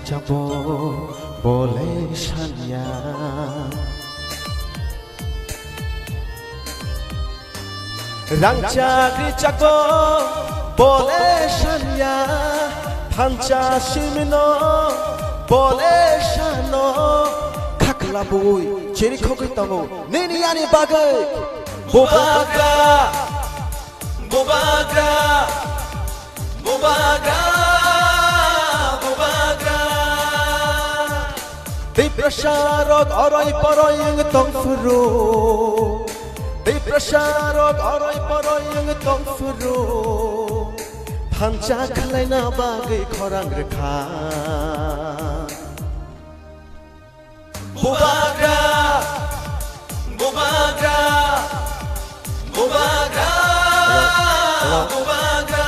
যাব বলে সানিয়া রাংচাকরি যাব বলে সানিয়া ফাঞ্চা সিমিনো বলে সানো খাকলা বই চেরি খগৈ তামো নেনিয়ানি বাগৈ bobagra bobagra bobagra bobagra dei prasharok oroi poroi ang tongfuru dei prasharok oroi poroi ang tongfuru phancha khalaina bagai khorang rekha bobagra bobagra bobagra bobagra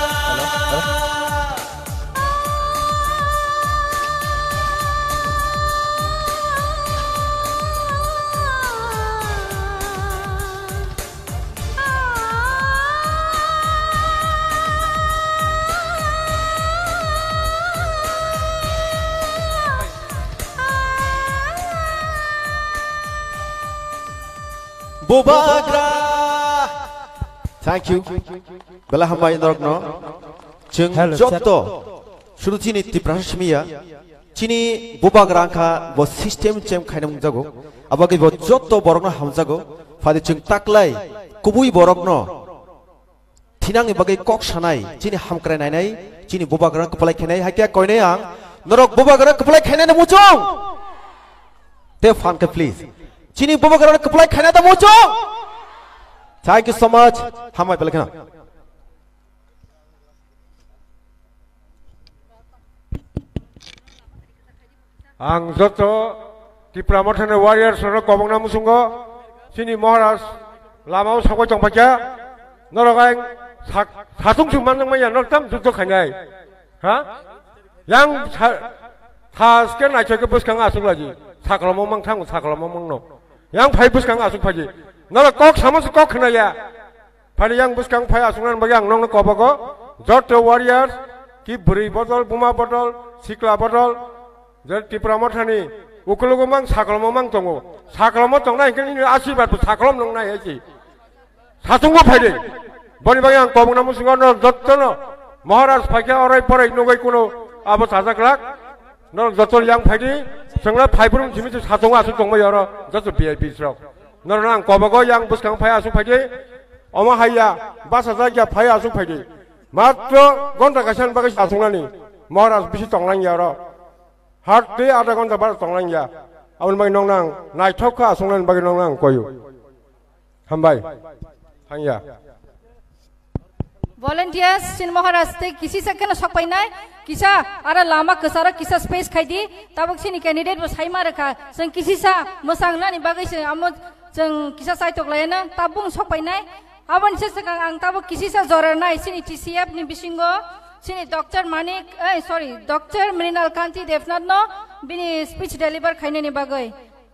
bobagra thank you bela hambai norokno jeng jotto shuru chini tiprashmiya chini bobagra kha bo system chem khainam jago abagi bo jotto borokno hamjago phade jeng taklai kubui borokno thinang bagai kok sanai chini hamkrai nainai chini bobagra kplai khenai haikya koinai ang norok bobagra kplai khainai na muchong te fan ka please chini bobagra kplai khainai da muchong thank you so much hamai belakana ang joto tipramothane warriors ro kobongna musungo chini maharaj lamao sagoi tongpakya norogai satung summan nangmaya noktam jukto khanai ha yang thaske naichake buskang asunglaji saklamo mangthang saklamo mangno yang phai buskang asung phaji nala kok samas kok khnaya phani yang buskang phai asungnan bagyang nong kobago joto warriors ki buri botol buma botol sikla botol jar tipramothani ukulugumang saklomomang tongo saklomo tongna ingkini asibad saklom nong nai heji satungo phaide boni bagyang kobongna musungo no jottono maharaj phakya orai porai nogai kuno abo sajaklak no jotol yang phaidi sengla phaibrum jimitu satungo asu tongma yoro joto vip srok norang kobago yang buskang phai asu phaidi oma haya basa jagya phai asu phaidi matro gonta kasan bagai satungnani maharaj bisi tonglang yoro harte ada gonta bar tonglang ya awun bagi nongnang naithokka asungnan bagi nongnang koyu hambai hangya volunteers sin maharaj te kisi se kana sakpai nai kisa ara lama kesara kisa space khaidi tabuk sini candidate bo saima rakha sing kisi sa mosangna ni bagai se amo jeng kisa saitok layana tabung sakpai nai abon se sakang ang tabuk kisi sa jorar nai sini TCF ni bisingo sini Dr. Manik Dr. Mrinal Kanti Devnath no bini speech deliver khaine ni bagai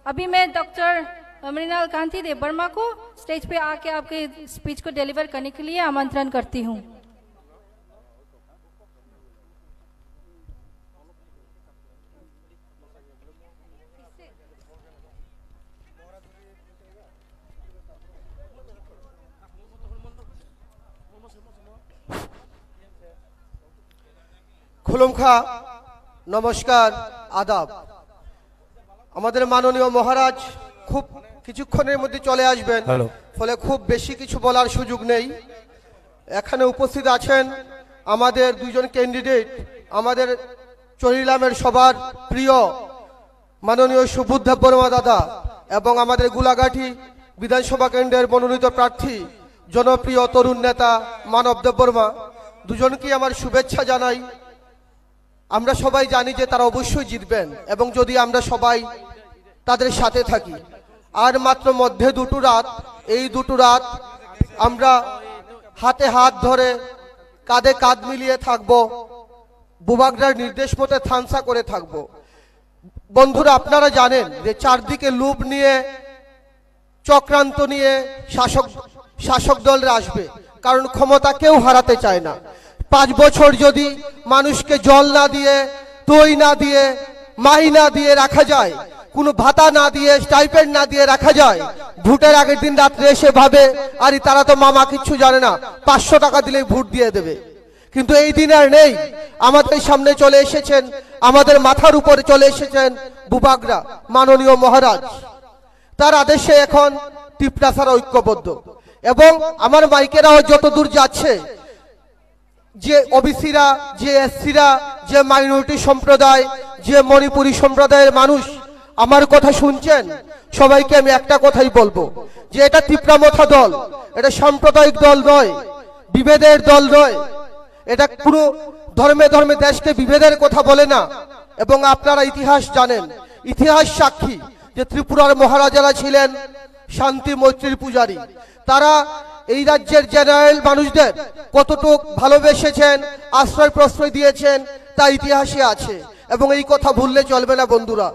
अभी मैं doctor Mrinal कांति देव वर्मा को stage पे आके आपके speech को deliver करने के लिए आमंत्रण करती हूँ। खुलुमखा नमस्कार आदाब আমাদের মাননীয় মহারাজ খুব কিছুক্ষণের মধ্যে চলে আসবেন ফলে খুব বেশি কিছু বলার সুযোগ নেই এখানে উপস্থিত আছেন আমাদের দুইজন ক্যান্ডিডেট আমাদের চরিলামের সবার প্রিয় মাননীয় সুবুদ্ধ বর্মা দাদা এবং আমাদের গুলাঘাটি বিধানসভা কেন্দ্রের মনোনীত প্রার্থী জনপ্রিয় তরুণ নেতা মানবদেব বর্মা দুজনকে আমার শুভেচ্ছা জানাই আমরা সবাই জানি যে তারা অবশ্যই জিতবেন এবং যদি আমরা সবাই তাদের সাথে থাকি আর মাত্র মধ্যে দুটো রাত এই দুটো রাত আমরা হাতে হাত ধরে কাঁধে কাঁধ মিলিয়ে থাকব বুবাগরার নির্দেশ মতে থানসা করে থাকব বন্ধুরা আপনারা জানেন যে চারদিকে লুপ নিয়ে চক্রান্ত নিয়ে শাসক দলরা আসবে কারণ ক্ষমতা কেউ হারাতে চায় না 5 বছর যদি মানুষকে জল না দিয়ে দই না দিয়ে মাহিনা দিয়ে রাখা যায়, কোনো ভাতা না দিয়ে স্টাইপেন্ড না দিয়ে রাখা যায়। ভোটের আগের দিন রাত্রে এসে ভাবে আরে তারা তো মামা কিচ্ছু জানে না, 500 টাকা দিলেই ভোট দিয়ে দেবে। কিন্তু এই দিন আর নেই। আমাদের সামনে চলে এসেছেন, আমাদের মাথার উপরে চলে এসেছেন বুবাগরা মাননীয় মহারাজ। তার আদেশে এখন টিপরাসারা ঐক্যবদ্ধ এবং আমার মাইকেরাও যত দূর যাচ্ছে, যে ওবিসিরা, যে এসসিরা, যে মাইনরিটি সম্প্রদায়, যে মণিপুরী সম্প্রদায়ের মানুষ আমার কথা শুনছেন, সবাইকে আমি একটা কথাই বলবো যে এটা তীব্রামথা দল, এটা সাম্প্রদায়িক দল নয়, বিভেদের দল নয়। এটা কোনো ধর্মে ধর্মে দেশকে বিভেদের কথা বলে না। এবং আপনারা ইতিহাস জানেন, ইতিহাস সাক্ষী যে ত্রিপুরার মহারাজারা ছিলেন শান্তি মৈত্রীর পূজারী। তারা এই রাজ্যের জেনারেল মানুষদের কতটুক ভালোবেসেছেন, আশ্রয় প্রশ্রয় দিয়েছেন তা ইতিহাসে আছে এবং এই কথা ভুললে চলবে না বন্ধুরা।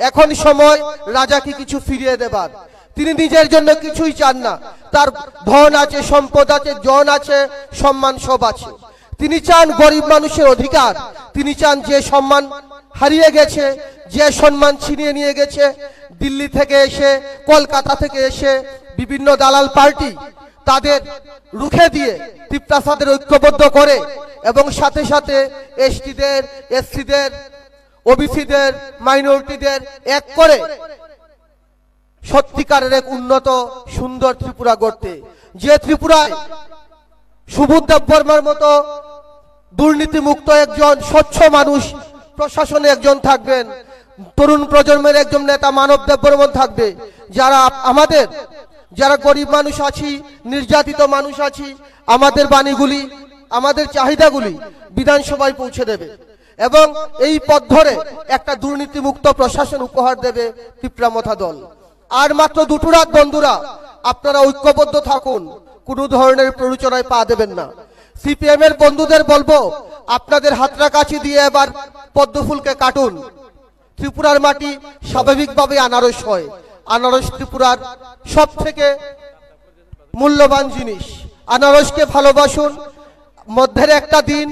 এখন সময় রাজাকে কিছু ফিরিয়ে দেবার। তিনি নিজের জন্য কিছুই চান না, তার ধন আছে, সম্পদ আছে, জন আছে, সম্মান সব আছে। তিনি চান গরিব মানুষের অধিকার, তিনি চান যে সম্মান হারিয়ে গেছে, যে সম্মান ছিনিয়ে নিয়ে গেছে দিল্লি থেকে এসে, কলকাতা থেকে এসে বিভিন্ন দালাল পার্টি, তাদের রুখে দিয়ে টিপরাসাদের ঐক্যবদ্ধ করে এবং সাথে সাথে এসটিদের, এসসিদের, ওবিসিদের, মাইনরিটিদের এক করে সত্যিকারের এক উন্নত সুন্দর ত্রিপুরা গড়তে। যে ত্রিপুরায় সুবোধ দেববর্মার মতো দুর্নীতিমুক্ত একজন স্বচ্ছ মানুষ প্রশাসনে একজন থাকবেন, তরুণ প্রজন্মের একজন নেতা মানব দেববর্মন থাকবে, যারা আমাদের যারা গরিব মানুষ আছি, নির্যাতিত মানুষ আছি, আমাদের বাণীগুলি, আমাদের চাহিদাগুলি বিধানসভায় পৌঁছে দেবে এবং এই পথ ধরে একটা দুর্নীতিমুক্ত প্রশাসন উপহার দেবে তীব্রামথা দল। আর মাত্র 2 রাত বন্ধুরা, আপনারা ঐক্যবদ্ধ থাকুন, কোনো ধরনের প্ররোচনায় পা দেবেন না। সিপিএম এর বন্ধুদের বলবো, আপনাদের হাতরা কাছি দিয়ে এবার পদ্মফুলকে কাটুন। ত্রিপুরার মাটি স্বাভাবিকভাবে আনারস হয়, আনারস ত্রিপুরার সব থেকে মূল্যবান জিনিস। আনারসকে ভালোবাসুন। মধ্যের একটা দিন,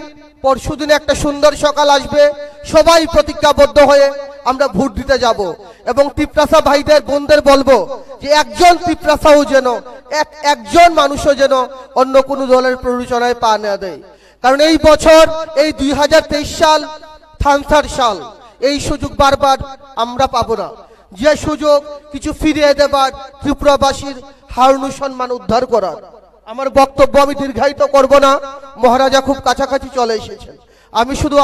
পরশুদিন একটা সুন্দর সকাল আসবে, সবাই প্রতিজ্ঞাবদ্ধ হয়ে আমরা ভোট দিতে যাব এবং টিপরাসা ভাইদের বোনদের বলবো যে একজন টিপরাসাও যেন, একজন মানুষও যেন অন্য কোনো দলের প্ররোচনায় পা না দেয়। কারণ এই বছর, এই 2023 সাল থানসার সাল, এই সুযোগ বারবার আমরা পাবো না। যে সুযোগ কিছু ফিরিয়ে দেবার, ত্রিপুরাবাসীর হারানো সম্মান উদ্ধার করার। আমার বক্তব্য আমি দীর্ঘায়িত করব না, মহারাজা খুব কাছাকাছি চলে এসেছেন। আমি শুধু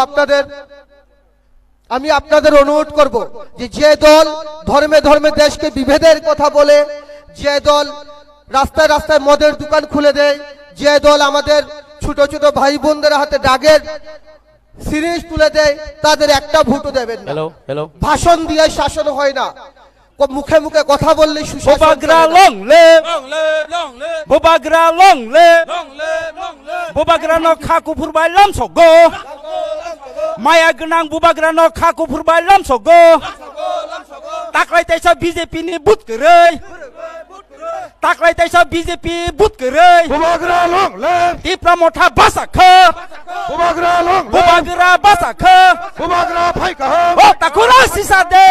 আপনাদের অনুরোধ করব যে দল ধর্মে ধর্মে দেশকে বিভেদের কথা বলে, যে দল রাস্তায় রাস্তায় মদের দোকান খুলে দেয়, যে দল আমাদের ছোট ছোট ভাই বোনদের হাতে দাগের সিরিজ তুলে দেয়, তাদের একটা ভোটও দেবেন না। ভাষণ দিয়ে শাসন হয় না, মুখে মুখে কথা বললে বুবাগ্রা লংলে বুবাগ্রা লংলে বুবাগ্রা ন খাকু ফুরবাই লামসগো মায়া গোনাं बुबाग्रा न खाकु फुरबाय लामसगो ताक्लायतायसा बीजेपी नि बुथ गोरै ताक्लायतायसा बीजेपी बुथ गोरै बुबाग्रा लंले टीप्रामथा बासाखो बुबाग्रा लंले बुबाग्रा बासाखो बुबाग्रा फाइका ओ ताकुरा सिसा दे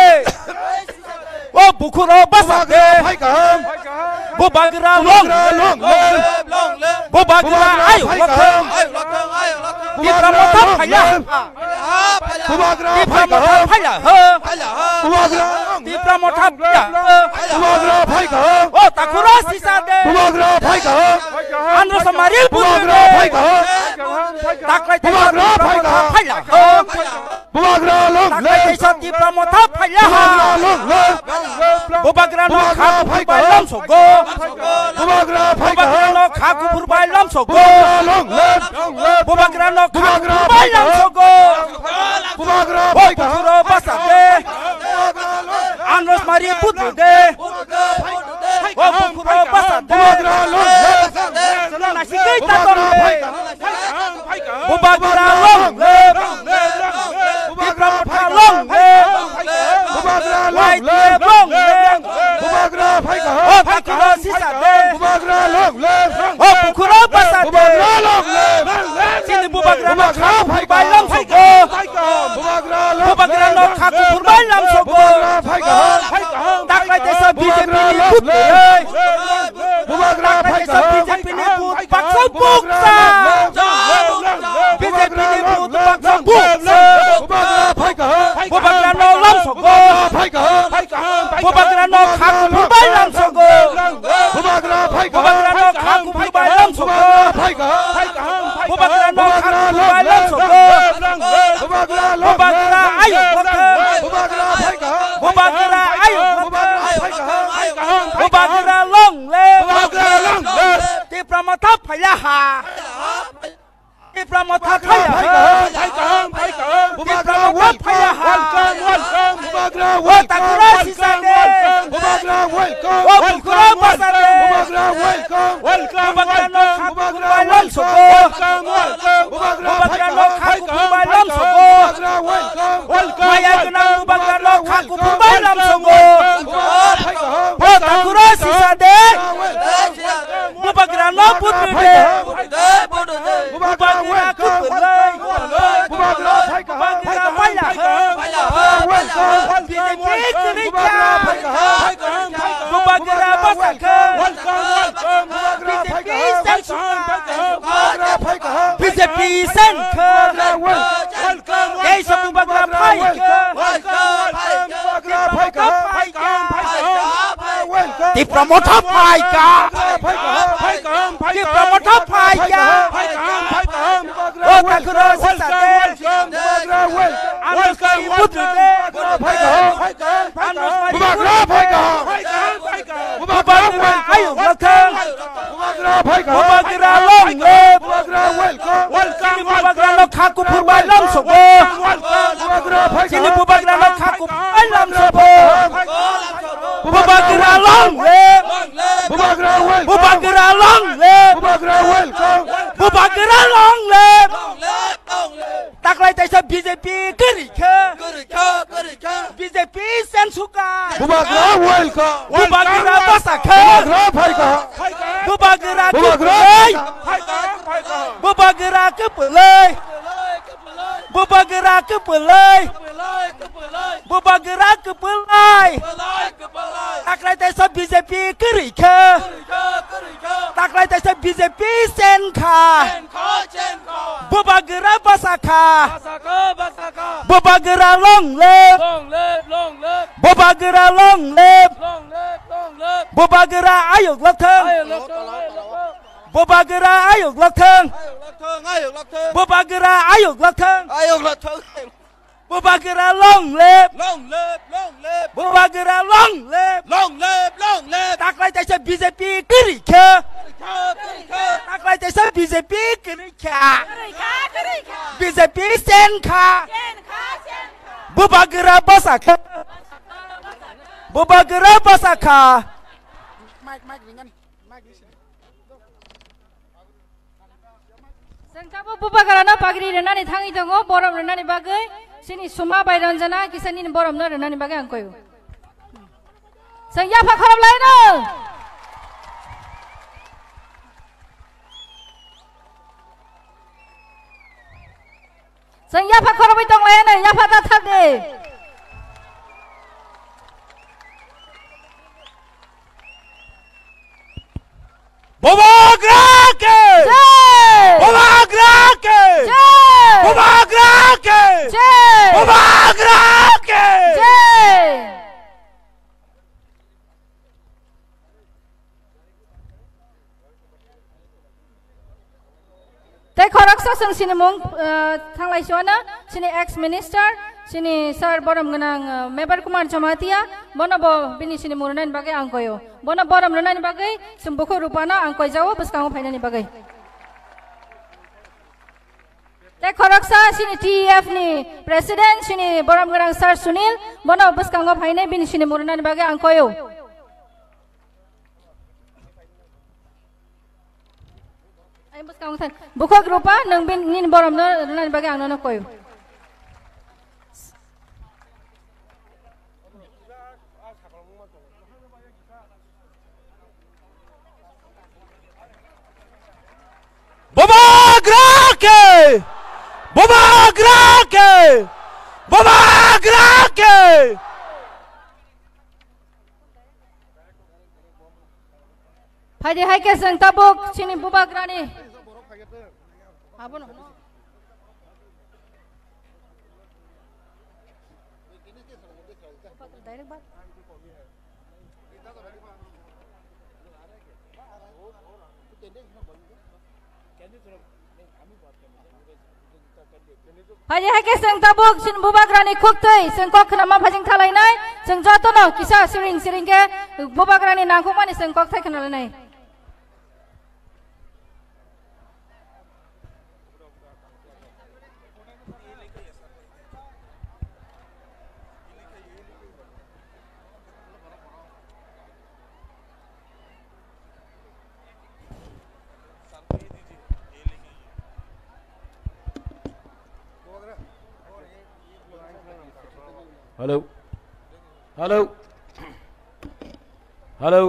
ओ बुखुरो बासाखो फाइका बुबाग्रा लंले बुबाग्रा आयु लखो टीप्रामथा फाया बुबाग्रा टीप्रामथा फाया हो बुबाग्रा टीप्रामथा फाया बुबाग्रा फाइका ओ ताकुरा सिसा दे बुबाग्रा फाइका आंध्र समारी बुबाग्रा फाइका बुबाग्रा फाया हो बुबाग्रा लंले ताक्लायतायसा टीप्रामथा फाया बुबाग्रा न खाकु फुरबाय लामसगो बुबाग्रा बुबाग्रा न खाकु फुरबाय लामसगो बुबाग्रा न खाकु फुरबाय लामसगो बुबाग्रा ओ बुखुरो बासादे आनरस मारि बुथुदे ओ बुखुरो बासादे बुबाग्रा लंले नासिकै तातरले बुबाग्रा लंले टीप्रामथा लंले बुबाग्रा वाइटे लंले लंले बुबाग्रा फाइका ओ ताकुरो सिसादे बुबाग्रा लंले ओ बुखुरो बासादे बुबाग्रा लंले सिनि बुबाग्रा न खाकु फुरबाय लामसगो बुबाग्रा खाकु फुरबाय लामसगो दाख्लायतेसा बीजेपी नि बुत दाख्लायतेसा बीजेपी नि बुत बाक्सा बुकसा बीजेपी नि बुत बाक्सा बुकसा बुबाग्रा न लामसगो बुबाग्रा न खाकु फुरबाय लामसगो बुबाग्रा न खाकु फुरबाय लामसगो बुबाग्रा न खाकु फुरबाय लामसगो बुबाग्रा आयु बुबाग्रा आयु बुबाग्रा long Tipramata Payaha Tipramata Payaha Tipramata Payaha Watakura Sisade Wakura Basade Bubagra no Hakuma Lamsoko Bubagra no Hakuma Lamsoko Mayagna Bubagra no Hakuma Lamsoko Watakura Sisade Bubagra no Putre Bubagra Kupulai Bubagra Payaha Bubagra Basaka BJP Senka Desa Bubagra Paika Tipramata Paika Tipramata Paika Otakura Sisade Anuskari Putre Bubagra Paika Bubagra Ayu Lakang Bubagra Long Bubagra no Kaku Purbai Lamsogo Sini Bubagra no Kaku Purbai Lamsogo Bubagra Long Bubagra Long Bubagra Long Taklaitesa BJP Gerika BJP Sensuka Bubagra Basaka Bubagra Kupulai Bubagra Kupulai Bubagra Kupulai Bubagra Kupulai Taklaitesa BJP Gerika Taklaitesa BJP Senka Bubagra Basaka Bubagra Long Bubagra Long Bubagra Ayuk Lakang Bubagra Ayuk Lakang Bubagra Ayuk Lakang Bubagra Long Bubagra Long Taklaitesa BJP Gerika Taklaitesa BJP Gerika BJP Senka Bubagra Basaka Bubagra Basaka Sengkabo Bubagra no pagri renani thangi dongo borom renani bagai sini suma bai ranjana kisani borom no renani bagai angkoyu Sengya pakhoram laino Sengya pakhoram itong laino ya pata thade Bubagra ke Bubagra ke Bubagra ke Bubagra ke Tei khoraksa sing sini mung thanglai sona sini ex minister sini sir borom gnang member Kumar Jamatia bono bo bini sini murunan bagai angkoyo bono borom runan bagai sumbuku rupana angkoi jawo beskang phainani bagai Tei khoraksa sini TF ni president sini borom gnang sir Sunil bono beskang phainai bini sini murunan bagai angkoyo Buka grupa nang bin nin borom no nan bagi ang no koyo. Bubagra ke Bubagra ke Bubagra ke Hai hai ke sang tabuk sini Bubagra ni. Apa no? Direct baat. Hai hai ke sang tabuk sini Bubagra ni khuktai sang kok nama phajing thalai nai sang joto no kisa siring siring ke Bubagra ni nangko mani sang kok thai khnal nai. Hello. Hello. Hello.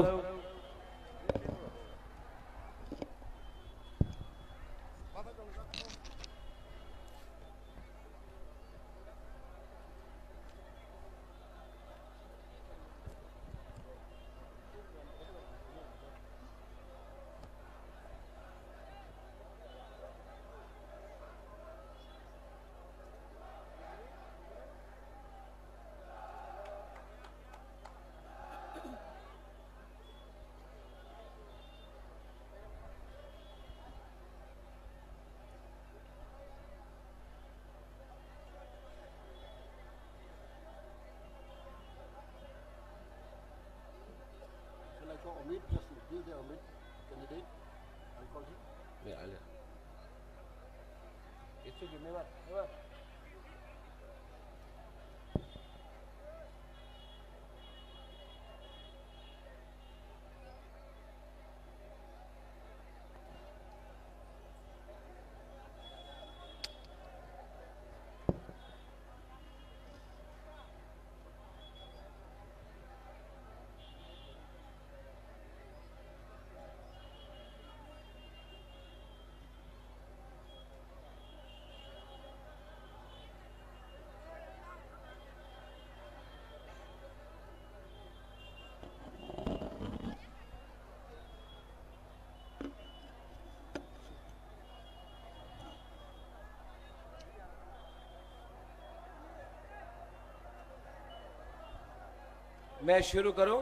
मैं शुरू करूं?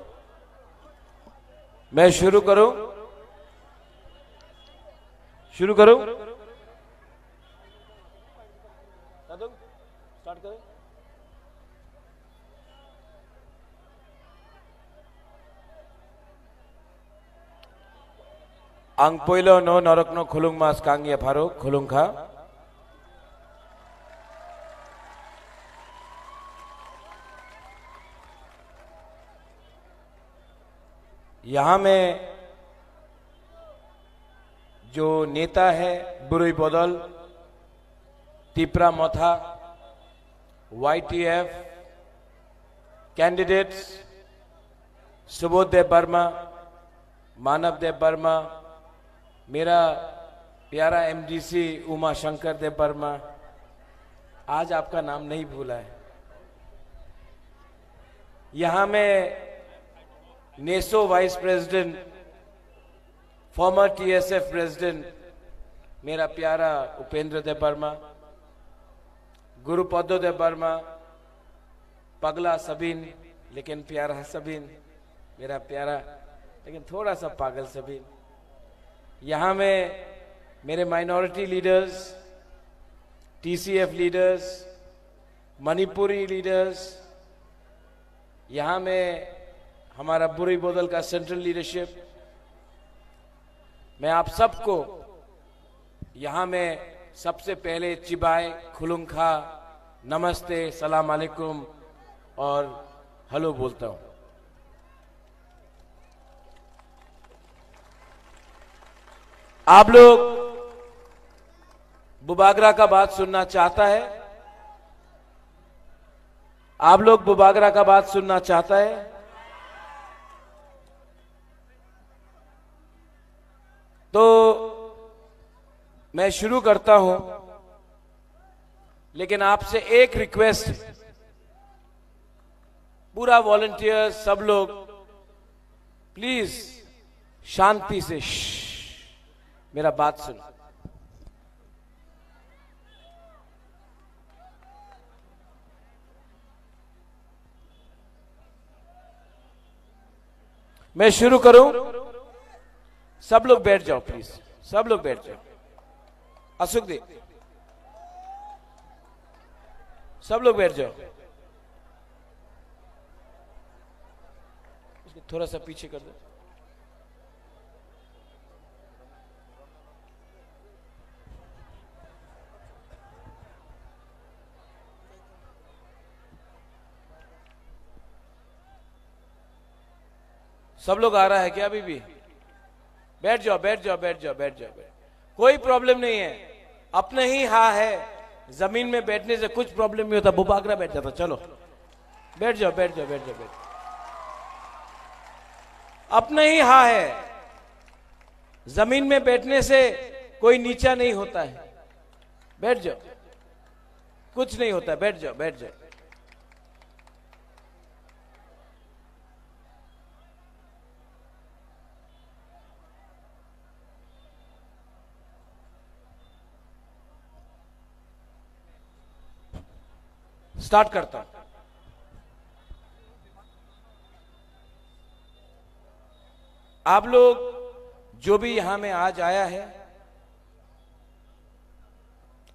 मैं शुरू करूं? शुरू करूं? Start करें? आं पहिलो नो नरकनो खुलुंग मास कांगिया फारो खुलुंग खा यहाँ में जो नेता है बुरुई बदल तिप्रा मथा YTF कैंडिडेट्स सुबोधदेव वर्मा मानव देव वर्मा मेरा प्यारा MDC उमा शंकर देव वर्मा आज आपका नाम नहीं भूला है। यहाँ में NESO vice president farmer TSF president मेरा प्यारा उपेंद्र देव वर्मा गुरुपदो देव वर्मा पगला सबीन लेकिन प्यारा सबीन मेरा प्यारा लेकिन थोड़ा सा पागल सबीन। यहाँ में मेरे minority leaders TCF leaders Manipuri leaders यहाँ में हमारा बुरुई बोदल का सेंट्रल लीडरशिप मैं आप सबको यहाँ में सबसे पहले चिबाय खुलुंखा नमस्ते सलाम अलैकुम और हेलो बोलता हूँ। आप लोग बुबागरा का बात सुनना चाहता है? आप लोग बुबागरा का बात सुनना चाहता है? तो मैं शुरू करता हूं लेकिन आपसे एक रिक्वेस्ट, पूरा वॉलंटियर सब लोग प्लीज शांति से मेरा बात सुनो। मैं शुरू करूं, सब लोग बैठ जाओ प्लीज, सब लोग बैठ जाओ। अशोक जी, सब लोग बैठ जाओ। इसको थोड़ा सा पीछे कर दो। सब लोग आ रहा है क्या? अभी भी बैठ जाओ, बैठ जाओ, बैठ जाओ, बैठ जाओ, कोई प्रॉब्लम नहीं है। अपने ही हाँ है, जमीन में बैठने से कुछ प्रॉब्लम नहीं होता। बुबागरा बैठ जाता। चलो बैठ जाओ, बैठ जाओ, बैठ जाओ, बैठ। अपने ही हाँ है, जमीन में बैठने से कोई नीचा नहीं होता है। बैठ जाओ, कुछ नहीं होता। बैठ जाओ, बैठ जाओ। स्टार्ट करता हूं। आप लोग जो भी यहां में आज आया है,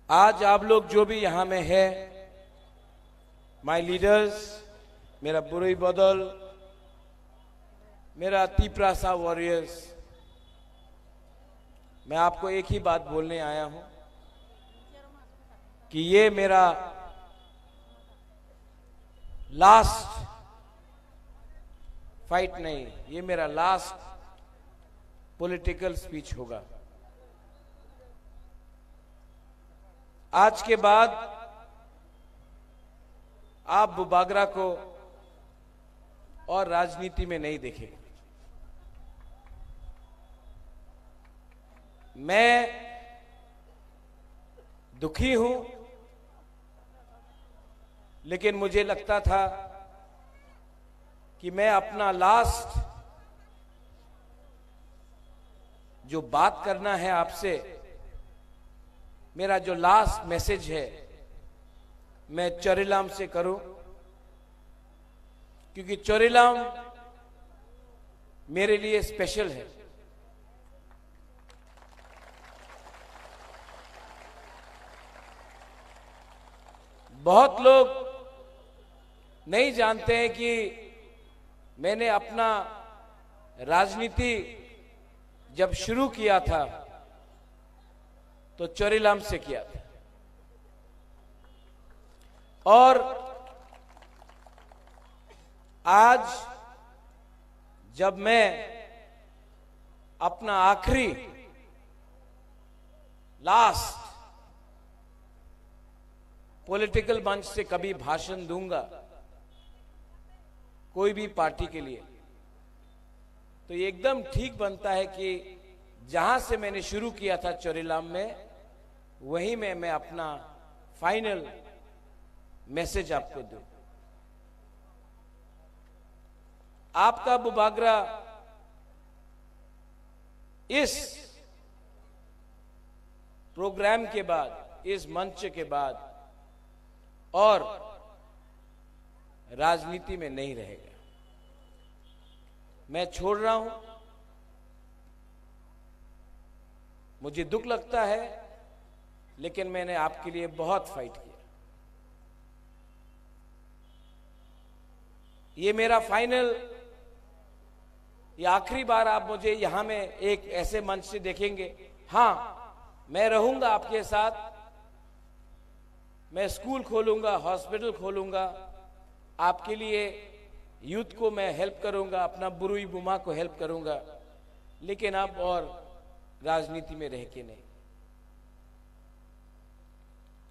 आज आप लोग जो भी यहां में है, माय लीडर्स, मेरा बुरुई बदल, मेरा तीपरासा वॉरियर्स, मैं आपको एक ही बात बोलने आया हूं कि ये मेरा लास्ट फाइट नहीं, ये मेरा लास्ट पॉलिटिकल स्पीच होगा। आज के बाद आप बुबागरा को और राजनीति में नहीं देखेंगे। मैं दुखी हूं, लेकिन मुझे लगता था कि मैं अपना लास्ट जो बात करना है आपसे, मेरा जो लास्ट मैसेज है, मैं चोरीलाम से करूं, क्योंकि चोरीलाम मेरे लिए स्पेशल है। बहुत लोग नहीं जानते हैं कि मैंने अपना राजनीति जब शुरू किया था तो चोरीलाम से किया था, और आज जब मैं अपना आखिरी लास्ट पॉलिटिकल मंच से कभी भाषण दूंगा कोई भी पार्टी के लिए, तो ये एकदम ठीक बनता है कि जहां से मैंने शुरू किया था चोरीलाम में, वहीं में मैं अपना फाइनल मैसेज आपको दूं। आपका बुबागरा इस प्रोग्राम के बाद, इस मंच के बाद और राजनीति में नहीं रहेगा। मैं छोड़ रहा हूं, मुझे दुख लगता है, लेकिन मैंने आपके लिए बहुत फाइट किया। ये मेरा फाइनल, ये आखिरी बार आप मुझे यहां में एक ऐसे मंच से देखेंगे। हां, मैं रहूंगा आपके साथ, मैं स्कूल खोलूंगा, हॉस्पिटल खोलूंगा, आपके लिए यूथ को मैं हेल्प करूंगा, अपना बुरुई बुमा को हेल्प करूंगा, लेकिन अब और राजनीति में रह के नहीं।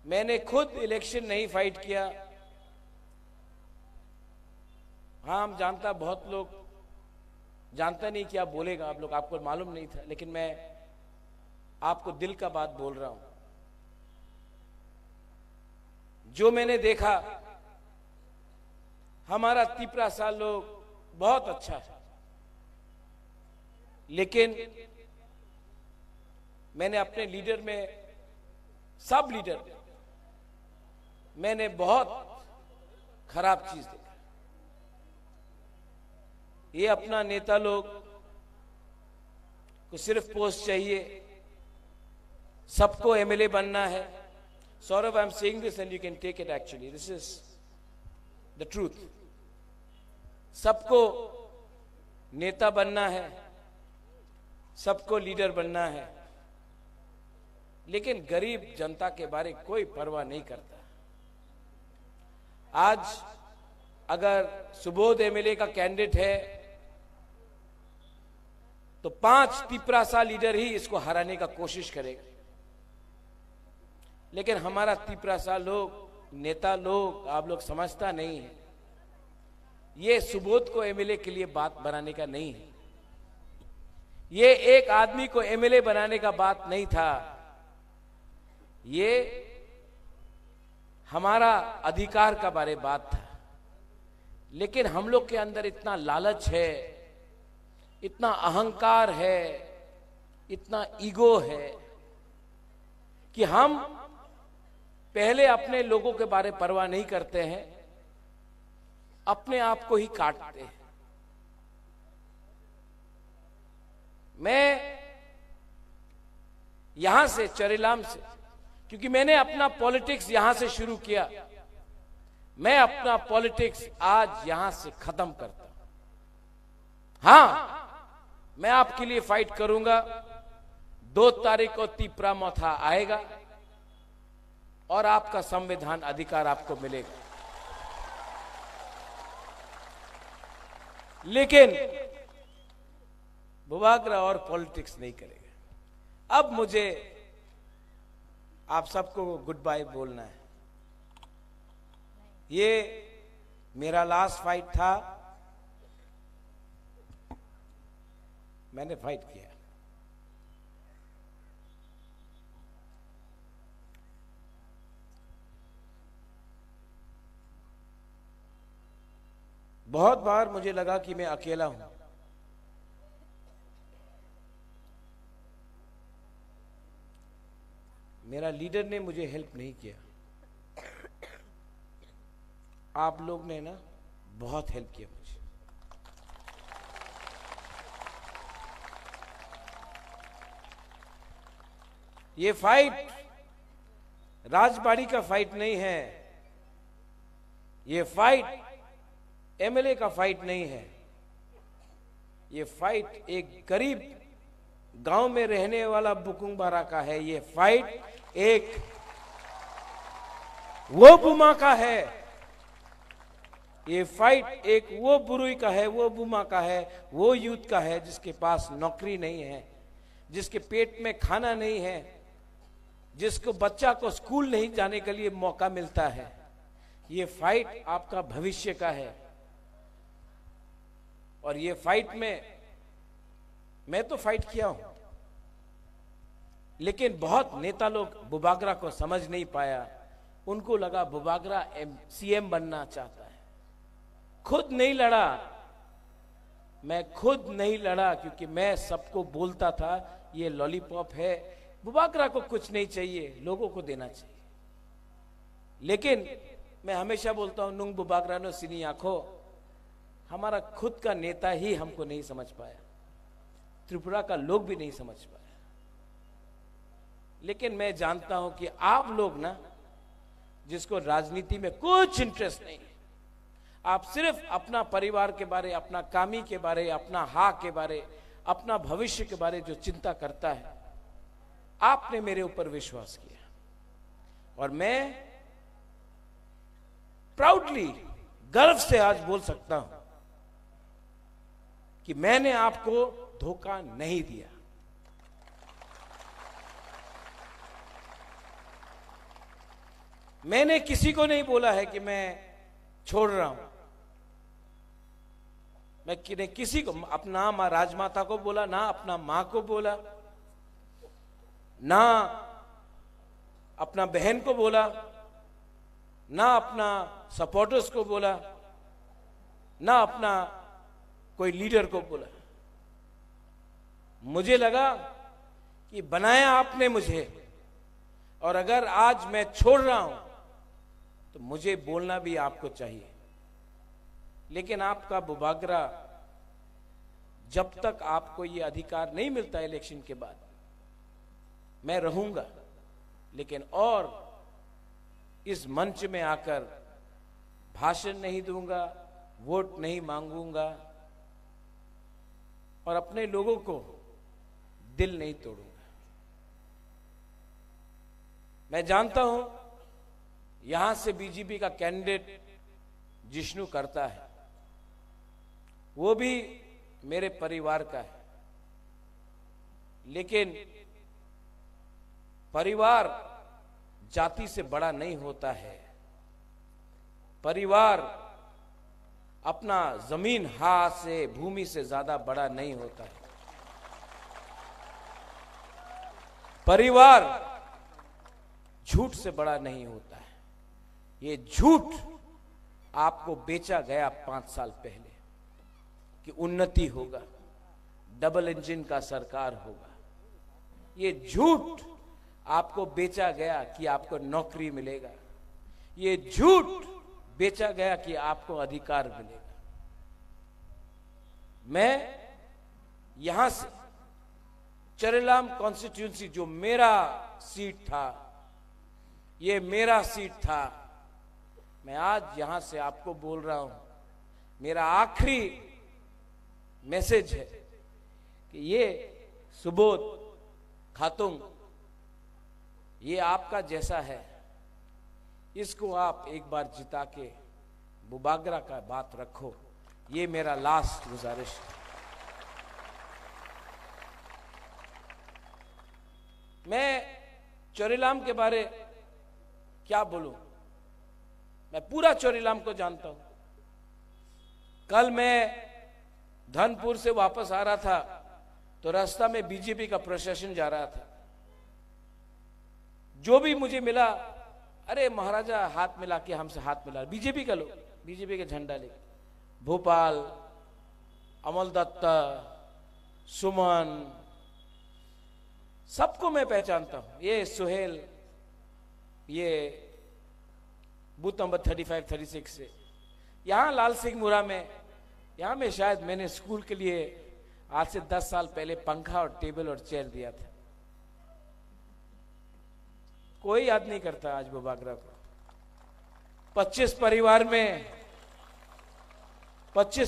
मैंने खुद इलेक्शन नहीं फाइट किया। हाँ, हम जानता, बहुत लोग जानता नहीं क्या बोलेगा आप लोग, आपको मालूम नहीं था, लेकिन मैं आपको दिल का बात बोल रहा हूं। जो मैंने देखा, हमारा तिपरा साल लोग बहुत अच्छा है, लेकिन मैंने अपने लीडर में, सब लीडर में, मैंने बहुत खराब चीज देखा। ये अपना नेता लोग को सिर्फ पोस्ट चाहिए, सबको एमएलए बनना है। Saurabh, I am saying this and you can take it, actually this is the truth. सबको नेता बनना है, सबको लीडर बनना है, लेकिन गरीब जनता के बारे कोई परवाह नहीं करता। आज अगर सुबोध एमएलए का कैंडिडेट है तो 5 तिपरासा लीडर ही इसको हराने का कोशिश करेगा, लेकिन हमारा तिपरासा लोग, नेता लोग, आप लोग समझता नहीं है, ये सुबोध को एमएलए के लिए बात बनाने का नहीं है, ये एक आदमी को एमएलए बनाने का बात नहीं था, ये हमारा अधिकार का बारे बात था। लेकिन हम लोग के अंदर इतना लालच है, इतना अहंकार है, इतना ईगो है कि हम पहले अपने लोगों के बारे परवाह नहीं करते हैं, अपने आप को ही काटते हैं। मैं यहां से, चरेलाम से, क्योंकि मैंने अपना पॉलिटिक्स यहां से शुरू किया, मैं अपना पॉलिटिक्स आज यहां से खत्म करता हूं। हां, मैं आपके लिए फाइट करूंगा। 2 तारीख को तिपरा मौथा आएगा और आपका संविधान अधिकार आपको मिलेगा, लेकिन बुबागरा और पॉलिटिक्स नहीं करेगा। अब मुझे आप सबको गुड बाय बोलना है। ये मेरा लास्ट फाइट था, मैंने फाइट किया। बहुत बार मुझे लगा कि मैं अकेला हूं, मेरा लीडर ने मुझे हेल्प नहीं किया। आप लोग ने ना बहुत हेल्प किया मुझे। ये फाइट राजबाड़ी का फाइट नहीं है, ये फाइट एमएलए का फाइट नहीं है, ये फाइट एक गरीब गांव में रहने वाला बुकुंबारा का है। ये फाइट एक वो बुमा का है, ये फाइट एक वो बुरुई का है, वो बुमा का है, वो यूथ का है जिसके पास नौकरी नहीं है, जिसके पेट में खाना नहीं है, जिसको बच्चा को स्कूल नहीं जाने के लिए मौका मिलता है। ये फाइट आपका भविष्य का है, और ये फाइट में मैं तो फाइट किया हूं, लेकिन बहुत नेता लोग बुबागरा को समझ नहीं पाया। उनको लगा बुबागरा सीएम बनना चाहता है। खुद नहीं लड़ा, मैं खुद नहीं लड़ा, क्योंकि मैं सबको बोलता था ये लॉलीपॉप है, बुबागरा को कुछ नहीं चाहिए, लोगों को देना चाहिए। लेकिन मैं हमेशा बोलता हूं, नुंग बुबागरा नो सिनी आंखो, हमारा खुद का नेता ही हमको नहीं समझ पाया, त्रिपुरा का लोग भी नहीं समझ पाया। लेकिन मैं जानता हूं कि आप लोग ना, जिसको राजनीति में कुछ इंटरेस्ट नहीं है, आप सिर्फ अपना परिवार के बारे, अपना कामी के बारे, अपना हा के बारे, अपना भविष्य के बारे जो चिंता करता है, आपने मेरे ऊपर विश्वास किया, और मैं प्राउडली, गर्व से आज बोल सकता हूं कि मैंने आपको धोखा नहीं दिया। मैंने किसी को नहीं बोला है कि मैं छोड़ रहा हूं। मैं किसी को, अपना मां राजमाता को बोला ना, अपना मां को बोला ना, अपना बहन को बोला ना अपना सपोर्टर्स को बोला, ना अपना कोई लीडर को बोला। मुझे लगा कि बनाया आपने मुझे, और अगर आज मैं छोड़ रहा हूं तो मुझे बोलना भी आपको चाहिए। लेकिन आपका बुबागरा, जब तक आपको ये अधिकार नहीं मिलता इलेक्शन के बाद, मैं रहूंगा, लेकिन और इस मंच में आकर भाषण नहीं दूंगा, वोट नहीं मांगूंगा, और अपने लोगों को दिल नहीं तोड़ूंगा। मैं जानता हूं यहां से बीजेपी का कैंडिडेट जिष्णु करता है, वो भी मेरे परिवार का है, लेकिन परिवार जाति से बड़ा नहीं होता है। परिवार अपना जमीन हाथ से, भूमि से ज्यादा बड़ा नहीं होता है। परिवार झूठ से बड़ा नहीं होता है। ये झूठ आपको बेचा गया 5 साल पहले कि उन्नति होगा, डबल इंजन का सरकार होगा। ये झूठ आपको बेचा गया कि आपको नौकरी मिलेगा। ये झूठ बेचा गया कि आपको अधिकार मिलेगा। मैं यहां से चरेलाम कॉन्स्टिट्यूंसी, जो मेरा सीट था, ये मेरा सीट था, मैं आज यहां से आपको बोल रहा हूं, मेरा आखिरी मैसेज है कि ये सुबोध खातुंग, ये आपका जैसा है, इसको आप एक बार जिता के बुबागरा का बात रखो। ये मेरा लास्ट गुजारिश है। मैं चोरीलाम के बारे क्या बोलूं, मैं पूरा चोरीलाम को जानता हूं। कल मैं धनपुर से वापस आ रहा था तो रास्ता में बीजेपी का प्रोसेशन जा रहा था। जो भी मुझे मिला, अरे महाराजा हाथ मिला के हमसे हाथ मिला, बीजेपी का लोग, बीजेपी के झंडा लेके। भोपाल, अमल दत्ता, सुमन, सबको मैं पहचानता हूं। ये सुहेल, ये बूथ नंबर 35, 36 से, यहां लाल सिंह मुरा में, यहां में शायद मैंने स्कूल के लिए आज से 10 साल पहले पंखा और टेबल और चेयर दिया था। कोई याद नहीं करता आज बुबागरा को। 25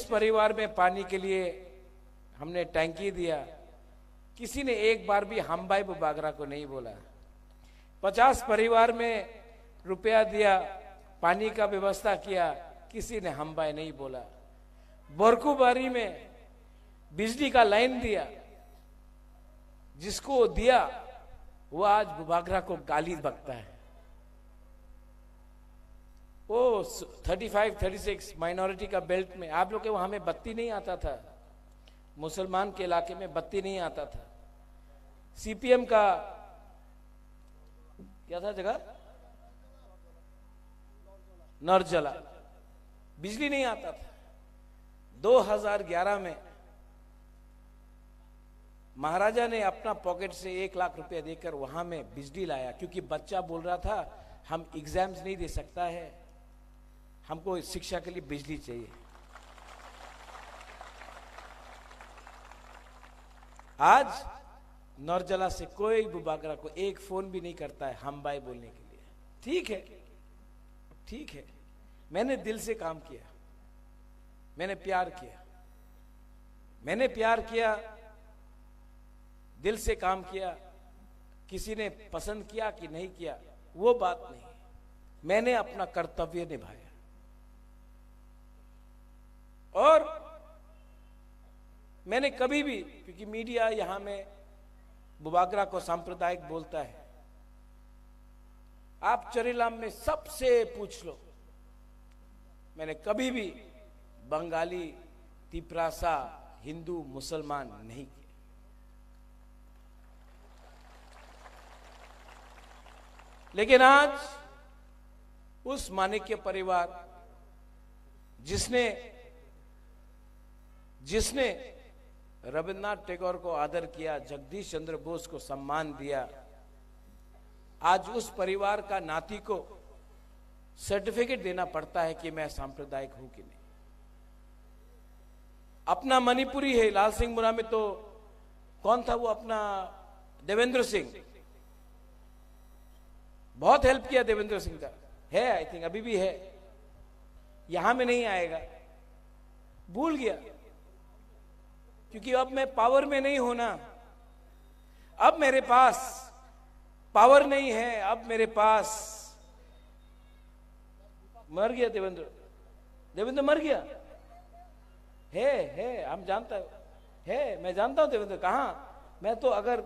परिवार में पानी के लिए हमने टैंकी दिया। किसी ने एक बार भी हम भाई बुबागरा को नहीं बोला। 50 परिवार में रुपया दिया, पानी का व्यवस्था किया, किसी ने हम भाई नहीं बोला। बोरकुबारी में बिजली का लाइन दिया, जिसको दिया वो आज बुबागरा को गाली बकता है। वो 35, 36 माइनॉरिटी का बेल्ट में, आप लोग के वहां में बत्ती नहीं आता था, मुसलमान के इलाके में बत्ती नहीं आता था। सीपीएम का क्या था जगह, नरजला, बिजली नहीं आता था। 2011 में महाराजा ने अपना पॉकेट से 1 लाख रुपया देकर वहां में बिजली लाया, क्योंकि बच्चा बोल रहा था हम एग्जाम्स नहीं दे सकता है, हमको शिक्षा के लिए बिजली चाहिए। आज नौरजला से कोई बुबागरा को एक फोन भी नहीं करता है हम भाई बोलने के लिए। ठीक है, ठीक है, मैंने दिल से काम किया, मैंने प्यार किया, मैंने प्यार किया, दिल से काम किया। किसी ने पसंद किया कि नहीं किया वो बात नहीं, मैंने अपना कर्तव्य निभाया। और मैंने कभी भी, क्योंकि मीडिया यहां में बुबागरा को सांप्रदायिक बोलता है, आप चरीलाम में सबसे पूछ लो, मैंने कभी भी बंगाली, तिपरासा, हिंदू, मुसलमान नहीं किया। लेकिन आज उस माणिक्य परिवार जिसने जिसने रविन्द्रनाथ टैगोर को आदर किया, जगदीश चंद्र बोस को सम्मान दिया, आज उस परिवार का नाती को सर्टिफिकेट देना पड़ता है कि मैं सांप्रदायिक हूं कि नहीं। अपना मणिपुरी है, लाल सिंह मुरा में तो कौन था वो, अपना देवेंद्र सिंह, बहुत हेल्प किया देवेंद्र सिंह का, है आई थिंक अभी भी है, यहां में नहीं आएगा, भूल गया, क्योंकि अब मैं पावर में नहीं होना, अब मेरे पास पावर नहीं है, अब मेरे पास, मर गया देवेंद्र, देवेंद्र मर गया है हम जानता है, मैं जानता हूं देवेंद्र कहां, मैं तो अगर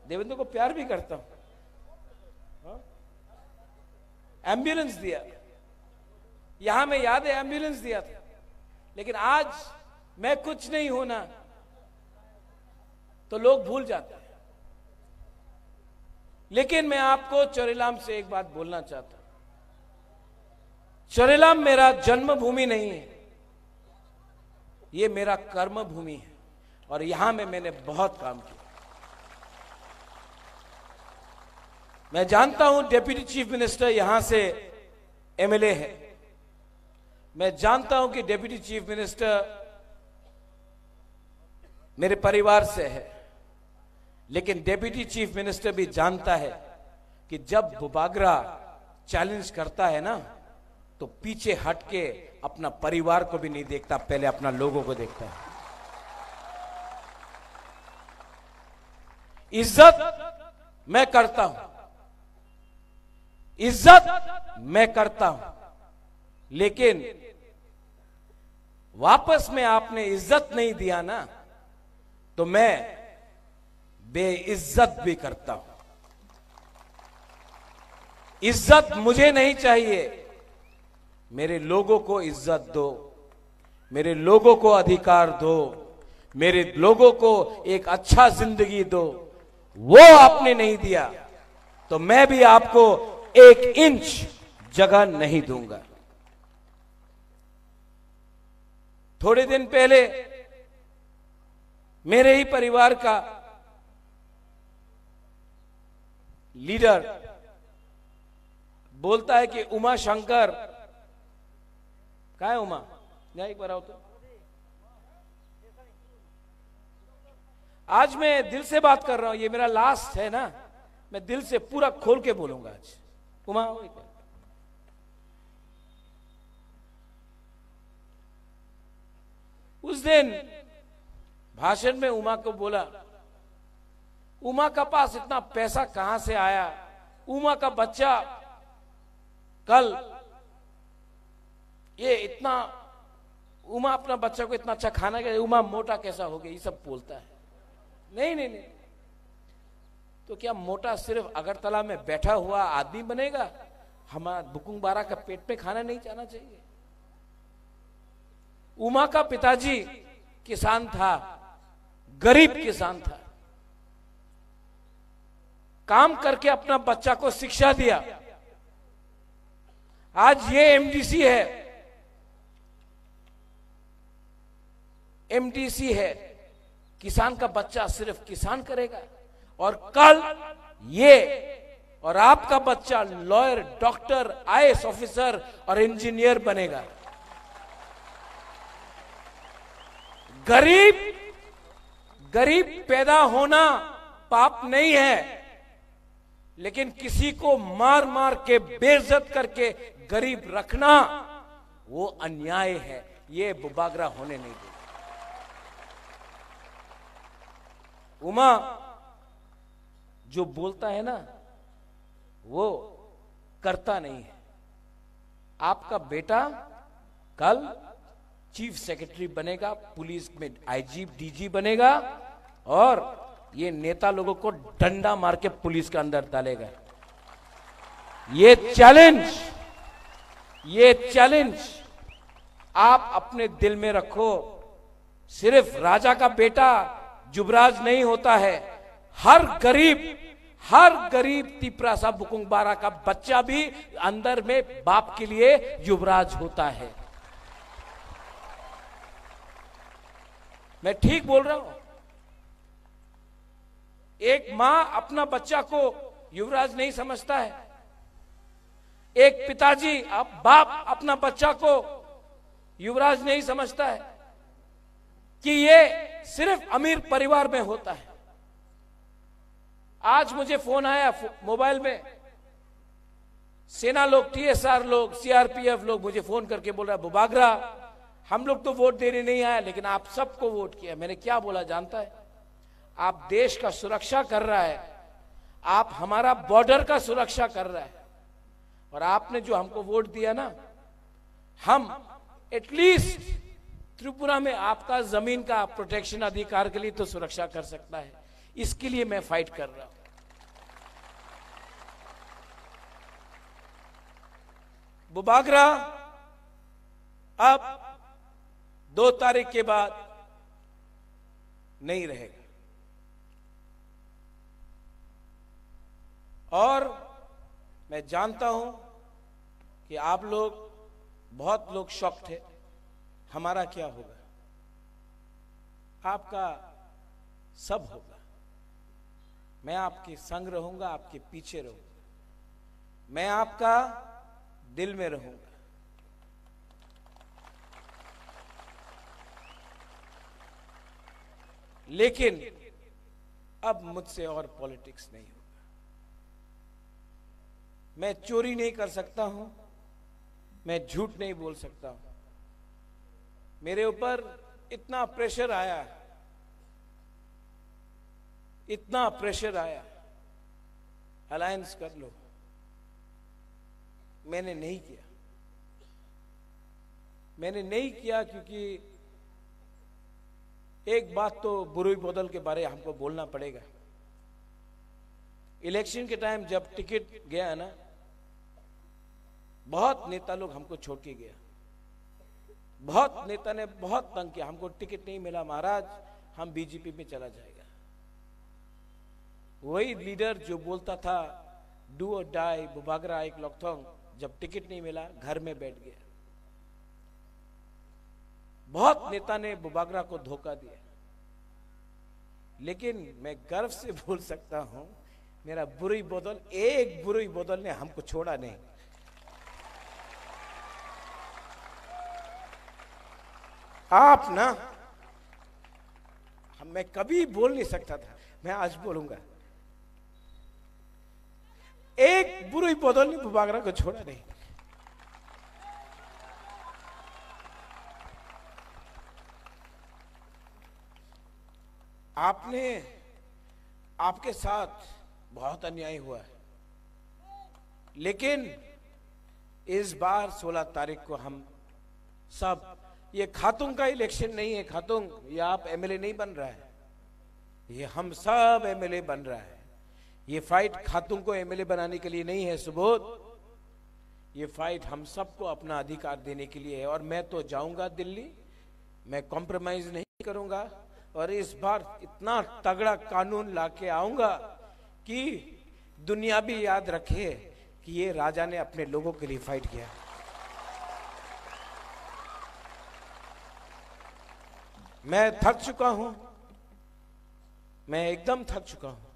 देवेंद्र को प्यार भी करता हूं, एम्बुलेंस दिया यहां में याद है, एम्बुलेंस दिया था, लेकिन आज मैं कुछ नहीं होना तो लोग भूल जाते हैं। लेकिन मैं आपको चोरेलाम से एक बात बोलना चाहता हूं, चोरेलाम मेरा जन्मभूमि नहीं है, ये मेरा कर्म भूमि है, और यहां में मैंने बहुत काम किया। मैं जानता हूं डिप्टी चीफ मिनिस्टर यहां से एमएलए है, मैं जानता हूं कि डिप्टी चीफ मिनिस्टर मेरे परिवार से है, लेकिन डिप्टी चीफ मिनिस्टर भी जानता है कि जब बुबागरा चैलेंज करता है ना, तो पीछे हट के अपना परिवार को भी नहीं देखता, पहले अपना लोगों को देखता है। इज्जत मैं करता हूं, इज्जत मैं करता हूं, लेकिन वापस में आपने इज्जत नहीं दिया ना, तो मैं बेइज्जत भी करता हूं। इज्जत मुझे नहीं चाहिए, मेरे लोगों को इज्जत दो, मेरे लोगों को अधिकार दो, मेरे लोगों को एक अच्छा जिंदगी दो, वो आपने नहीं दिया तो मैं भी आपको 1 इंच जगह नहीं दूंगा। थोड़े दिन पहले मेरे ही परिवार का लीडर बोलता है कि उमा शंकर, कहाँ है उमा, यहाँ एक बार आओ तो। आज मैं दिल से बात कर रहा हूं, ये मेरा लास्ट है ना, मैं दिल से पूरा खोल के बोलूंगा आज। उमा आओ एक बार। उस दिन भाषण में उमा को बोला, उमा का पास इतना पैसा कहां से आया, उमा का बच्चा कल ये इतना, उमा अपना बच्चा को इतना अच्छा खाना खिलाए, उमा मोटा कैसा हो गया, ये सब बोलता है। नहीं नहीं नहीं, तो क्या मोटा सिर्फ अगरतला में बैठा हुआ आदमी बनेगा? हमारा बुकुंग बारा का पेट में खाना नहीं जाना चाहिए। उमा का पिताजी किसान था, गरीब किसान था, काम करके अपना बच्चा को शिक्षा दिया। आज ये एमडीसी है, एमडीसी है, किसान का बच्चा सिर्फ किसान करेगा, और कल ये और आपका बच्चा लॉयर, डॉक्टर, आईएएस ऑफिसर और इंजीनियर बनेगा। गरीब गरीब पैदा होना पाप नहीं है, लेकिन किसी को मार मार के बेइज्जत करके गरीब रखना वो अन्याय है। ये बुबागरा होने नहीं देगा। उमा जो बोलता है ना वो करता नहीं है। आपका बेटा कल चीफ सेक्रेटरी बनेगा, पुलिस में आईजी डीजी बनेगा, और ये नेता लोगों को डंडा मार के पुलिस के अंदर डालेगा। ये चैलेंज आप अपने दिल में रखो। सिर्फ राजा का बेटा युवराज नहीं होता है, हर गरीब हर गरीब तिपरासा बुकुंगबारा का बच्चा भी अंदर में बाप के लिए युवराज होता है। मैं ठीक बोल रहा हूं? एक मां अपना बच्चा को युवराज नहीं समझता है। एक पिताजी बाप अपना बच्चा को युवराज नहीं समझता है कि ये सिर्फ अमीर परिवार में होता है। आज मुझे फोन आया मोबाइल में, सेना लोग, टीएसआर लोग, सीआरपीएफ लोग मुझे फोन करके बोल रहा है, बुबागरा हम लोग तो वोट देने नहीं आए लेकिन आप सबको वोट किया। मैंने क्या बोला जानता है? आप देश का सुरक्षा कर रहा है, आप हमारा बॉर्डर का सुरक्षा कर रहा है, और आपने जो हमको वोट दिया ना, हम एटलीस्ट त्रिपुरा में आपका जमीन का प्रोटेक्शन अधिकार के लिए तो सुरक्षा कर सकता है। इसके लिए मैं फाइट कर रहा हूं। बुबागरा अब 2 तारीख के बाद नहीं रहेगा, और मैं जानता हूं कि आप लोग, बहुत लोग शॉक थे, हमारा क्या होगा? आपका सब होगा। मैं आपके संग रहूंगा, आपके पीछे रहूंगा, मैं आपका दिल में रहूंगा। लेकिन अब मुझसे और पॉलिटिक्स नहीं होगा। मैं चोरी नहीं कर सकता हूं, मैं झूठ नहीं बोल सकता हूं। मेरे ऊपर इतना प्रेशर आया, इतना प्रेशर आया, अलायंस कर लो, मैंने नहीं किया। मैंने नहीं किया क्योंकि एक बात तो बुरुई बदल के बारे हमको बोलना पड़ेगा। इलेक्शन के टाइम जब टिकट गया ना, बहुत नेता लोग हमको छोड़ के गया। बहुत नेता ने बहुत तंग किया, हमको टिकट नहीं मिला महाराज, हम बीजेपी में चला जाएगा। वही लीडर जो बोलता था डू और डाई, बुबागरा एक लोकथोंग, जब टिकट नहीं मिला घर में बैठ गया। बहुत नेता ने बुबागरा को धोखा दिया, लेकिन मैं गर्व से बोल सकता हूं, मेरा बुरुई बदल, एक बुरुई बदल ने हमको छोड़ा नहीं। आप ना, मैं कभी बोल नहीं सकता था, मैं आज बोलूंगा, एक बुरुई बदल ने बुबागरा को छोड़ा नहीं। आपके साथ बहुत अन्याय हुआ है, लेकिन इस बार 16 तारीख को हम सब, ये खातून का इलेक्शन नहीं है, खातून ये आप एमएलए नहीं बन रहा है, ये हम सब एमएलए बन रहा है। ये फाइट खातून को एमएलए बनाने के लिए नहीं है सुबोध, ये फाइट हम सबको अपना अधिकार देने के लिए है। और मैं तो जाऊंगा दिल्ली, मैं कॉम्प्रोमाइज नहीं करूंगा, और इस बार इतना तगड़ा कानून लाके आऊंगा कि दुनिया भी याद रखे कि ये राजा ने अपने लोगों के लिए फाइट किया। मैं थक चुका हूं, मैं एकदम थक चुका हूं,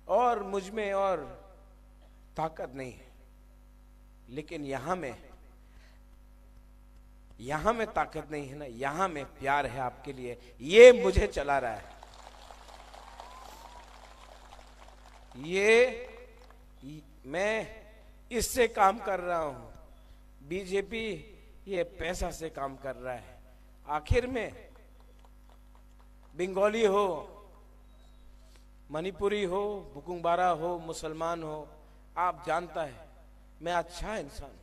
और मुझ में और ताकत नहीं है। लेकिन यहां में ताकत नहीं है ना, यहां में प्यार है आपके लिए, ये मुझे चला रहा है। ये मैं इससे काम कर रहा हूं, बीजेपी ये पैसा से काम कर रहा है। आखिर में बंगाली हो, मणिपुरी हो, बुकुंगबारा हो, मुसलमान हो, आप जानता है मैं अच्छा इंसान हूं,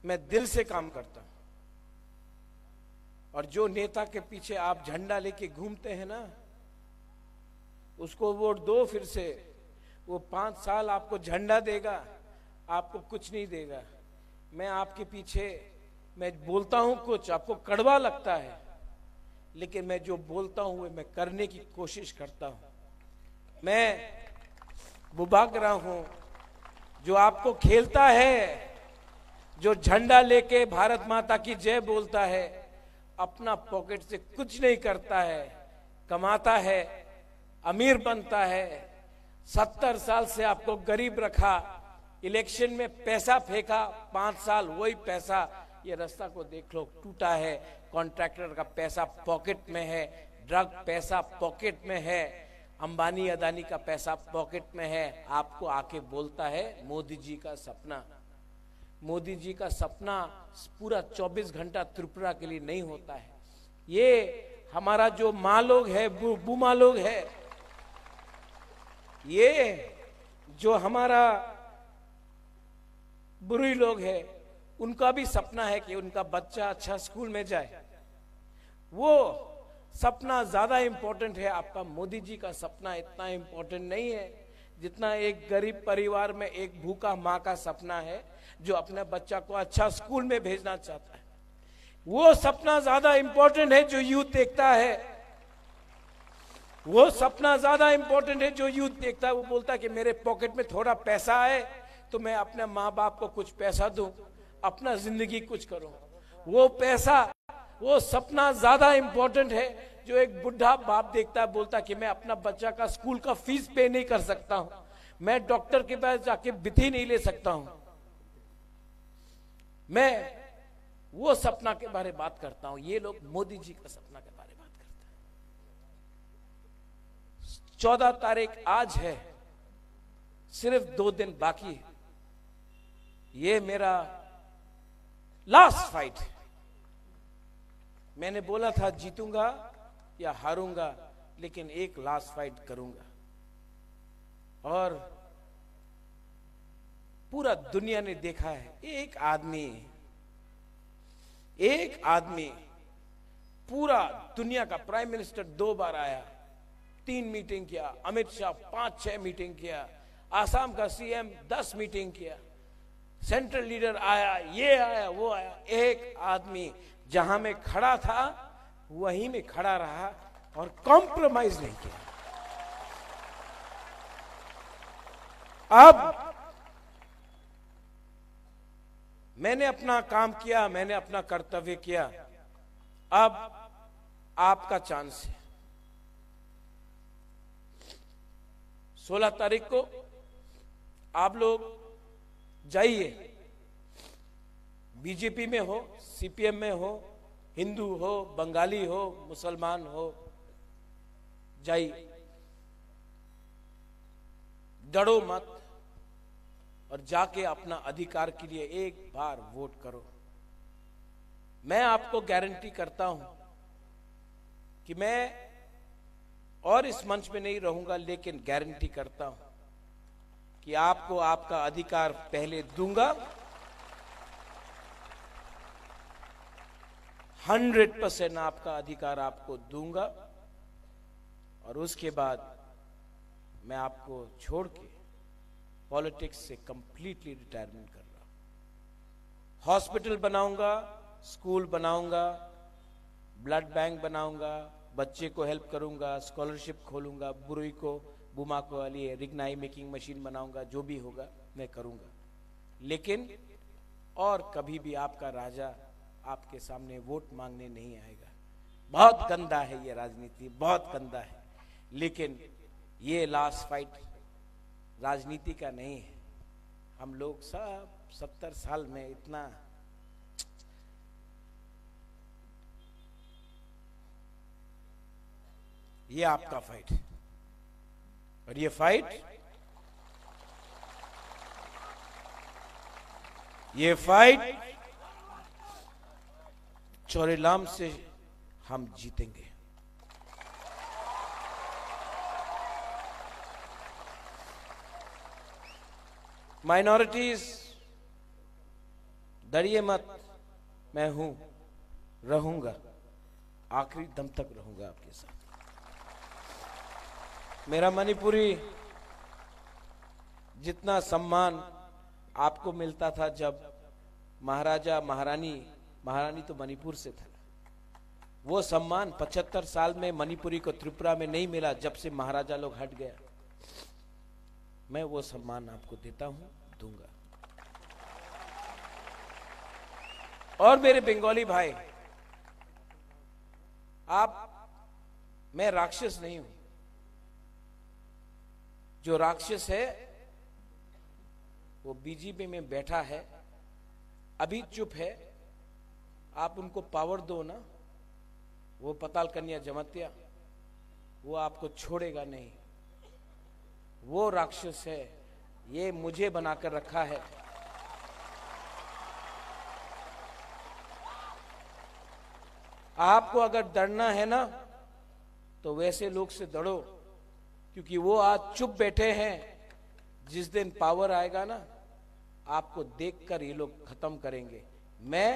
मैं दिल से काम करता हूं। और जो नेता के पीछे आप झंडा लेके घूमते हैं ना, उसको वोट दो फिर से, वो 5 साल आपको झंडा देगा, आपको कुछ नहीं देगा। मैं आपके पीछे, मैं बोलता हूं कुछ, आपको कड़वा लगता है, लेकिन मैं जो बोलता हूं वो मैं करने की कोशिश करता हूं। मैं बुबागरा हूं जो आपको खेलता है, जो झंडा लेके भारत माता की जय बोलता है, अपना पॉकेट से कुछ नहीं करता है, कमाता है, अमीर बनता है। 70 साल से आपको गरीब रखा, इलेक्शन में पैसा फेंका, 5 साल वही पैसा, ये रास्ता को देख लो टूटा है, कॉन्ट्रैक्टर का पैसा पॉकेट में है, ड्रग पैसा पॉकेट में है, अंबानी अदानी का पैसा पॉकेट में है। आपको आके बोलता है मोदी जी का सपना। मोदी जी का सपना पूरा 24 घंटा त्रिपुरा के लिए नहीं होता है। ये हमारा जो माँ लोग है, बूमा लोग है, ये जो हमारा बुरी लोग है, उनका भी सपना है कि उनका बच्चा अच्छा स्कूल में जाए। वो सपना ज्यादा इंपॉर्टेंट है। आपका मोदी जी का सपना इतना इंपॉर्टेंट नहीं है जितना एक गरीब परिवार में एक भूखा माँ का सपना है जो अपने बच्चा को अच्छा स्कूल में भेजना चाहता है। वो सपना ज्यादा इंपॉर्टेंट है जो यूथ देखता है। वो सपना ज्यादा इंपॉर्टेंट है जो यूथ देखता है। वो बोलता है कि मेरे पॉकेट में थोड़ा पैसा है तो मैं अपने माँ बाप को कुछ पैसा दूं, अपना जिंदगी कुछ करूं। वो पैसा, वो सपना ज्यादा इंपॉर्टेंट है जो एक बुढ़ा बाप देखता है, बोलता है कि मैं अपना बच्चा का स्कूल का फीस पे नहीं कर सकता हूं, मैं डॉक्टर के पास जाके बिथी नहीं ले सकता हूं। मैं वो सपना के बारे में बात करता हूं। ये लोग मोदी जी का सपना के बारे में बात करते हैं। 14 तारीख आज है, सिर्फ 2 दिन बाकी है। ये मेरा लास्ट फाइट है। मैंने बोला था जीतूंगा या हारूंगा, लेकिन एक लास्ट फाइट करूंगा। और पूरा दुनिया ने देखा है, एक आदमी पूरा दुनिया का प्राइम मिनिस्टर 2 बार आया, 3 मीटिंग किया, अमित शाह 5-6 मीटिंग किया, आसाम का सीएम 10 मीटिंग किया, सेंट्रल लीडर आया, ये आया, वो आया। एक आदमी जहां में खड़ा था वहीं में खड़ा रहा और कॉम्प्रोमाइज नहीं किया। अब मैंने अपना काम किया, मैंने अपना कर्तव्य किया। अब आपका चांस है। 16 तारीख को आप लोग जाइए, बीजेपी में हो, सीपीएम में हो, हिंदू हो, बंगाली हो, मुसलमान हो, जाइए, डरो मत और जाके अपना अधिकार के लिए एक बार वोट करो। मैं आपको गारंटी करता हूं कि मैं और इस मंच में नहीं रहूंगा, लेकिन गारंटी करता हूं कि आपको आपका अधिकार पहले दूंगा। 100% आपका अधिकार आपको दूंगा और उसके बाद मैं आपको छोड़ के पॉलिटिक्स से कंप्लीटली रिटायरमेंट कर रहा हूं। हॉस्पिटल बनाऊंगा, स्कूल बनाऊंगा, ब्लड बैंक बनाऊंगा, बच्चे को हेल्प करूंगा, स्कॉलरशिप खोलूंगा, बुरुई को, बुमा को लिए रिग्नाई मेकिंग मशीन बनाऊंगा, जो भी होगा मैं करूंगा। लेकिन और कभी भी आपका राजा आपके सामने वोट मांगने नहीं आएगा। बहुत गंदा है ये राजनीति, बहुत गंदा है। लेकिन ये लास्ट फाइट राजनीति का नहीं है। हम लोग सब 70 साल में इतना ये आपका फाइट है और ये फाइट चोरेलाम से हम जीतेंगे। माइनॉरिटीज डरिए मत, मैं हूं, रहूंगा, आखिरी दम तक रहूंगा आपके साथ। मेरा मणिपुरी जितना सम्मान आपको मिलता था जब महाराजा महारानी तो मणिपुर से था, वो सम्मान 75 साल में मणिपुरी को त्रिपुरा में नहीं मिला जब से महाराजा लोग हट गया। मैं वो सम्मान आपको देता हूं, दूंगा। और मेरे बंगाली भाई, मैं राक्षस नहीं हूं। जो राक्षस है वो बीजेपी में बैठा है, अभी चुप है। आप उनको पावर दो ना, वो पताल कन्या जमातिया, वो आपको छोड़ेगा नहीं। वो राक्षस है, ये मुझे बनाकर रखा है। आपको अगर डरना है ना तो वैसे लोग से डरो, क्योंकि वो आज चुप बैठे हैं। जिस दिन पावर आएगा ना, आपको देखकर ये लोग खत्म करेंगे। मैं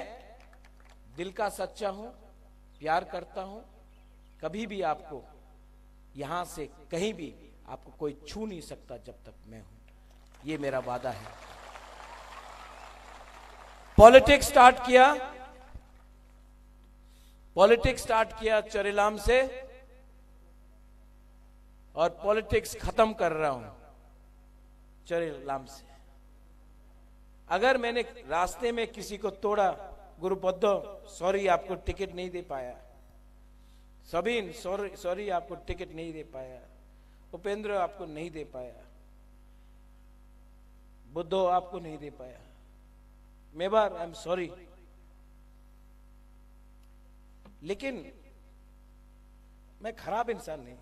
दिल का सच्चा हूं, प्यार करता हूं। कभी भी आपको यहां से कहीं भी आपको कोई छू नहीं सकता जब तक मैं हूं। ये मेरा वादा है। पॉलिटिक्स स्टार्ट किया चोरेलाम से, और पॉलिटिक्स खत्म कर रहा हूं चोरेलाम से। अगर मैंने रास्ते में किसी को तोड़ा, गुरुपद्दो सॉरी, आपको टिकट नहीं दे पाया। सबीन सॉरी, आपको टिकट नहीं दे पाया। उपेंद्र आपको नहीं दे पाया। बुद्धो आपको नहीं दे पाया। Mewar I am sorry. लेकिन मैं खराब इंसान नहीं।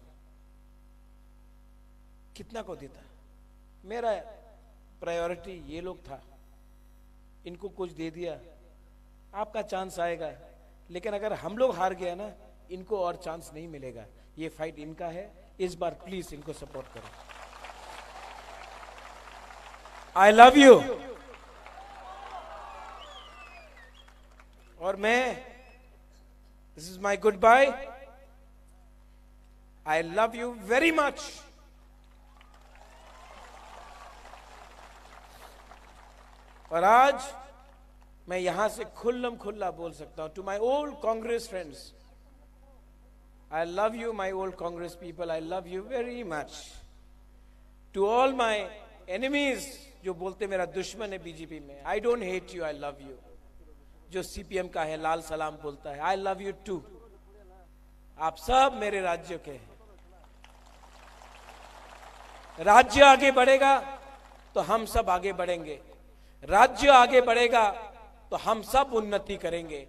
कितना को देता, मेरा प्रायोरिटी ये लोग था। इनको कुछ दे दिया, आपका चांस आएगा। लेकिन अगर हम लोग हार गया ना, इनको और चांस नहीं मिलेगा। ये फाइट इनका है। इस बार प्लीज इनको सपोर्ट करो। I love you. और मैं, this is my goodbye. I love you very much. और आज मैं यहां से खुल्लम खुल्ला बोल सकता हूं to my old Congress friends, I love you, my old Congress people. I love you very much. To all my enemies, जो बोलते मेरा दुश्मन है बीजेपी में, I don't hate you, I love you. जो सीपीएम का है, लाल सलाम बोलता है, I love you too. आप सब मेरे राज्य के हैं। राज्य आगे बढ़ेगा तो हम सब आगे बढ़ेंगे। राज्य आगे बढ़ेगा तो हम सब उन्नति करेंगे।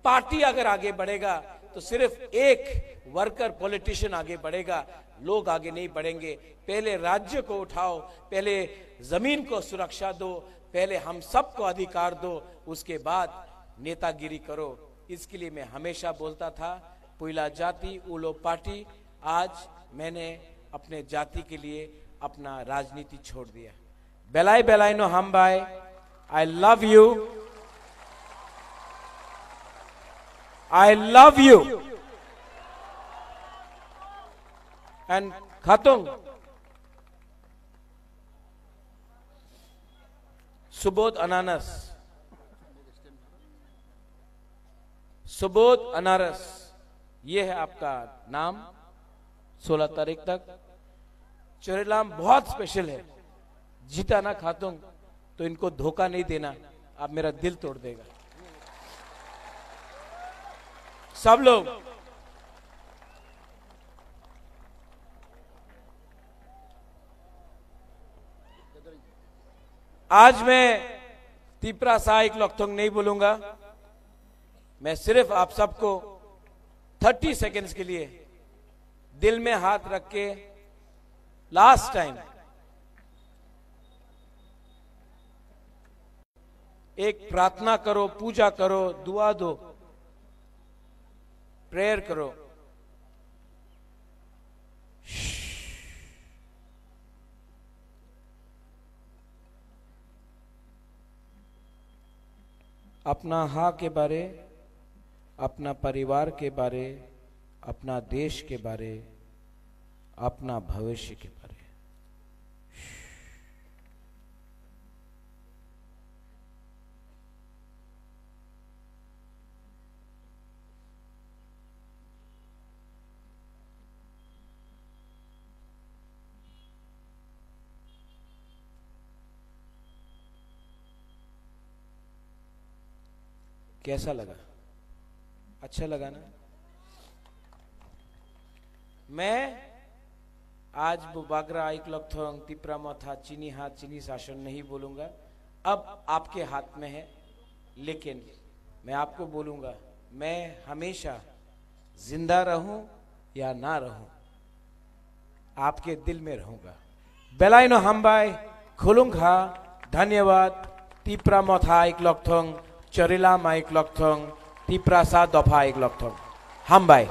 पार्टी अगर आगे बढ़ेगा तो सिर्फ एक वर्कर पॉलिटिशियन आगे बढ़ेगा, लोग आगे नहीं बढ़ेंगे। पहले राज्य को उठाओ, पहले जमीन को सुरक्षा दो, पहले हम सबको अधिकार दो, उसके बाद नेतागिरी करो। इसके लिए मैं हमेशा बोलता था, पुइला जाति उलो पार्टी। आज मैंने अपने जाति के लिए अपना राजनीति छोड़ दिया। बेलाई बेलाई नो हम बाय। I love you, I love you. And Khatung, Subodh Ananas, Subodh Anaras, ये है आपका नाम। 16 तारीख तक चोरेलाम बहुत स्पेशल है। जीता ना खातुंग तो इनको धोखा नहीं देना, आप मेरा दिल तोड़ देगा। सब लोग आज मैं तीपरा सहायक लोकथोंग नहीं बोलूंगा। मैं सिर्फ आप सबको 30 सेकेंड्स के लिए दिल में हाथ रख के लास्ट टाइम एक प्रार्थना करो, पूजा करो, दुआ दो, प्रेयर करो। अपना हाँ के बारे, अपना परिवार के बारे, अपना देश के बारे, अपना भविष्य के बारे। कैसा लगा? अच्छा लगा ना? मैं आज बुबागरा आइक लक्थोंग तिप्रा मथा चीनी हाथ चीनी शासन नहीं बोलूंगा, अब आपके हाथ में है। लेकिन मैं आपको बोलूंगा, मैं हमेशा जिंदा रहूं या ना रहूं, आपके दिल में रहूंगा। बेलाइनो हम्बाई खुलुंगा, धन्यवाद। तिप्रा मथा आइक लक्थोंग चरिला माइक लक्थोंग तिप्रा सा दफा आइक लक्थोंग हम्बाई।